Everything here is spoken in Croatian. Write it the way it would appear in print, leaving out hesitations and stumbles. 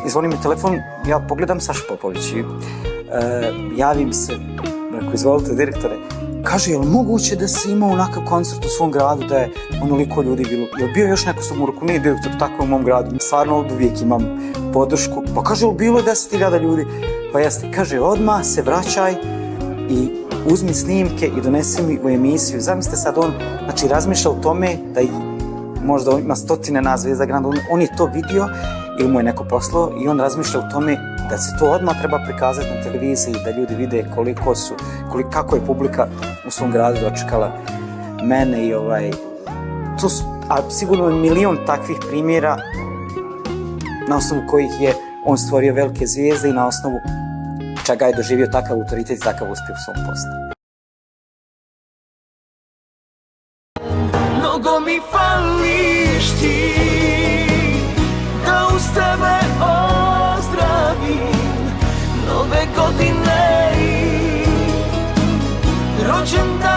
I zvoni mi telefon, ja pogledam Saša Popović i javim se, rekao, izvolite direktore, kaže, je li moguće da si imao onakav koncert u svom gradu da je onoliko ljudi bilo? Je li bio još neko sam u ruku? Nije direktor, tako u mom gradu. Stvarno od uvijek imam podršku. Pa kaže, je li bilo 10.000 ljudi? Pa jeste. Kaže, odmah se vraćaj i uzmi snimke i donesi mi u emisiju. Zamislite sad, on znači, razmišlja o tome da možda ima 100 nas Zvezda Granda, on je to vidio ili mu je neko poslao i on razmišlja o tome da se to odmah treba prikazati na televiziji, da ljudi vide kako je publika u svom gradu dočekala mene i a sigurno je milion takvih primjera na osnovu kojih je on stvorio velike zvijezde i na osnovu čega je doživio takav autoritet i takav uspjeh u svom poslu. Mnogo mi fališ ti, da uz tebe ozdravim nove godine i rođendan.